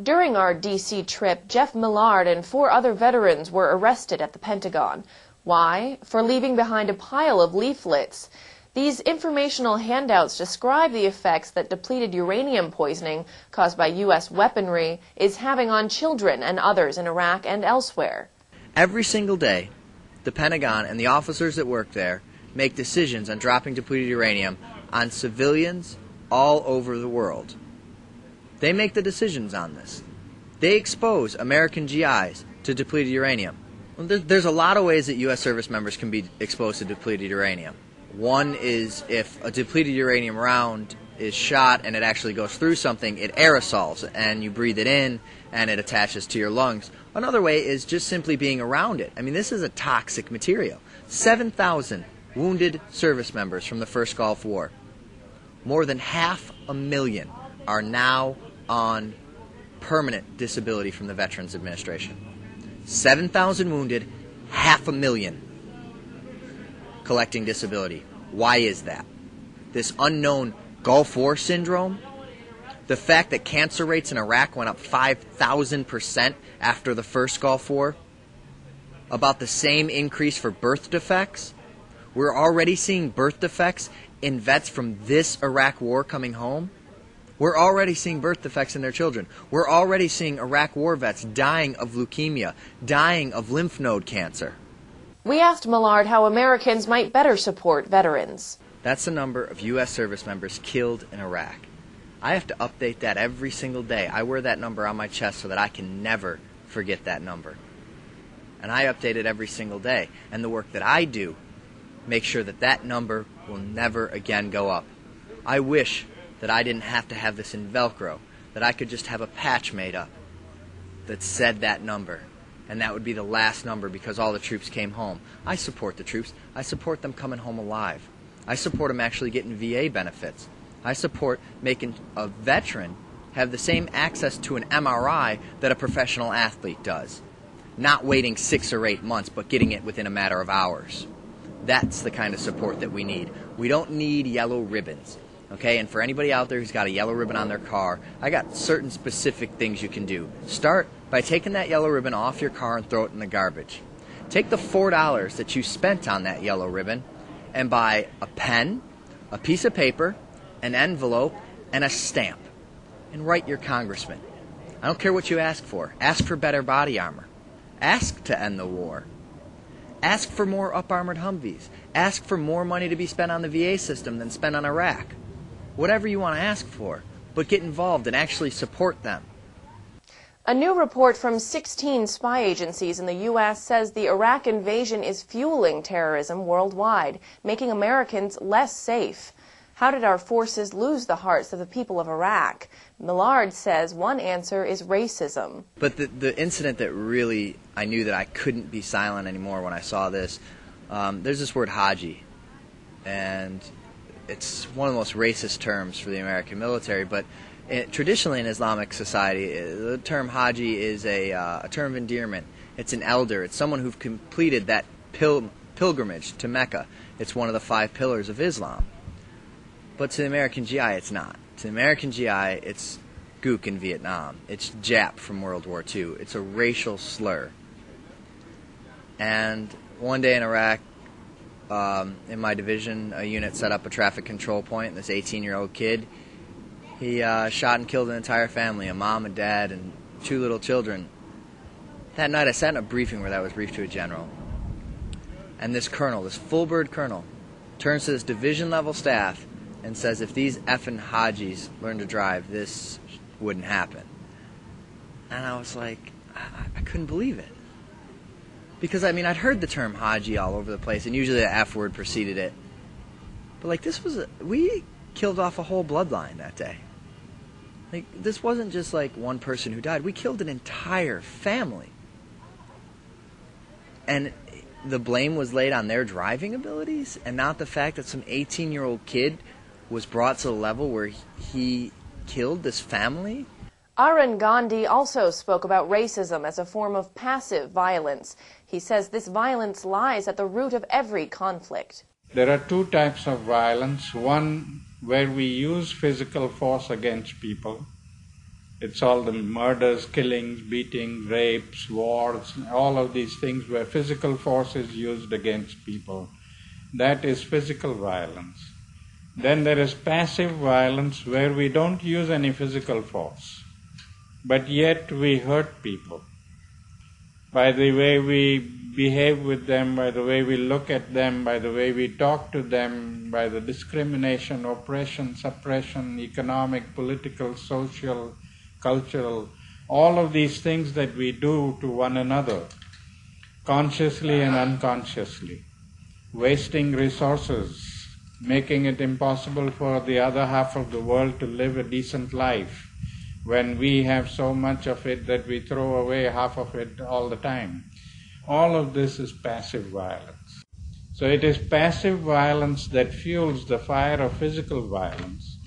During our D.C. trip, Jeff Millard and 4 other veterans were arrested at the Pentagon. Why? For leaving behind a pile of leaflets. These informational handouts describe the effects that depleted uranium poisoning caused by U.S. weaponry is having on children and others in Iraq and elsewhere. Every single day, the Pentagon and the officers that work there make decisions on dropping depleted uranium on civilians all over the world. They make the decisions on this. They expose American GIs to depleted uranium. Well, there's a lot of ways that U.S. service members can be exposed to depleted uranium. One is if a depleted uranium round is shot and it actually goes through something, it aerosols and you breathe it in and it attaches to your lungs. Another way is just simply being around it. I mean, this is a toxic material. 7,000 wounded service members from the first Gulf War. More than 500,000 are now on permanent disability from the Veterans Administration. 7,000 wounded, 500,000 collecting disability. Why is that? This unknown Gulf War syndrome, the fact that cancer rates in Iraq went up 5,000% after the first Gulf War, about the same increase for birth defects. We're already seeing birth defects in vets from this Iraq War coming home. We're already seeing birth defects in their children. We're already seeing Iraq War vets dying of leukemia, dying of lymph node cancer. We asked Millard how Americans might better support veterans. That's the number of U.S. service members killed in Iraq. I have to update that every single day. I wear that number on my chest so that I can never forget that number. And I update it every single day. And the work that I do makes sure that that number will never again go up. I wish that I didn't have to have this in Velcro, that I could just have a patch made up that said that number. And that would be the last number because all the troops came home. I support the troops. I support them coming home alive. I support them actually getting VA benefits. I support making a veteran have the same access to an MRI that a professional athlete does. Not waiting 6 or 8 months, but getting it within a matter of hours. That's the kind of support that we need. We don't need yellow ribbons. Okay, and for anybody out there who's got a yellow ribbon on their car, I got certain specific things you can do. Start by taking that yellow ribbon off your car and throw it in the garbage. Take the $4 that you spent on that yellow ribbon and buy a pen, a piece of paper, an envelope, and a stamp. And write your congressman. I don't care what you ask for. Ask for better body armor. Ask to end the war. Ask for more up-armored Humvees. Ask for more money to be spent on the VA system than spent on Iraq. Whatever you want to ask for, but get involved and actually support them. A new report from 16 spy agencies in the U.S. says the Iraq invasion is fueling terrorism worldwide, making Americans less safe. How did our forces lose the hearts of the people of Iraq? Millard says one answer is racism. But the incident that really, I knew that I couldn't be silent anymore when I saw this, there's this word Haji, and it's one of the most racist terms for the American military, but traditionally in Islamic society, the term Haji is a term of endearment. It's an elder. It's someone who's completed that pilgrimage to Mecca. It's one of the 5 pillars of Islam. But to the American GI, it's not. To the American GI, it's Gook in Vietnam. It's Jap from World War II. It's a racial slur. And one day in Iraq, in my division, a unit set up a traffic control point, and this 18-year-old kid, he shot and killed an entire family, a mom, a dad, and 2 little children. That night I sat in a briefing where that was briefed to a general. And this colonel, this full-bird colonel, turns to this division-level staff and says, if these effing Hajis learned to drive, this wouldn't happen. And I was like, I couldn't believe it. Because, I mean, I'd heard the term Haji all over the place, and usually the F word preceded it. But, like, we killed off a whole bloodline that day. Like, this wasn't just, like, one person who died. We killed an entire family. And the blame was laid on their driving abilities, and not the fact that some 18-year-old kid was brought to the level where he killed this family. Arun Gandhi also spoke about racism as a form of passive violence. He says this violence lies at the root of every conflict. There are 2 types of violence. One where we use physical force against people, It's all the murders, killings, beatings, rapes, wars, all of these things where physical force is used against people. That is physical violence. Then there is passive violence where we don't use any physical force, but yet we hurt people by the way we behave with them, by the way we look at them, by the way we talk to them, by the discrimination, oppression, suppression, economic, political, social, cultural, all of these things that we do to one another, consciously and unconsciously, wasting resources, making it impossible for the other half of the world to live a decent life, when we have so much of it that we throw away half of it all the time. All of this is passive violence. So it is passive violence that fuels the fire of physical violence.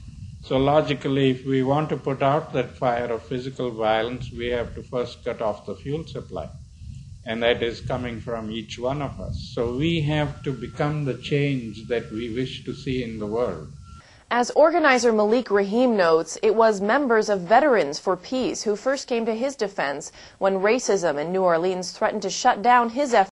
So logically, if we want to put out that fire of physical violence, we have to first cut off the fuel supply. And that is coming from each one of us. So we have to become the change that we wish to see in the world. As organizer Malik Rahim notes, it was members of Veterans for Peace who first came to his defense when racism in New Orleans threatened to shut down his efforts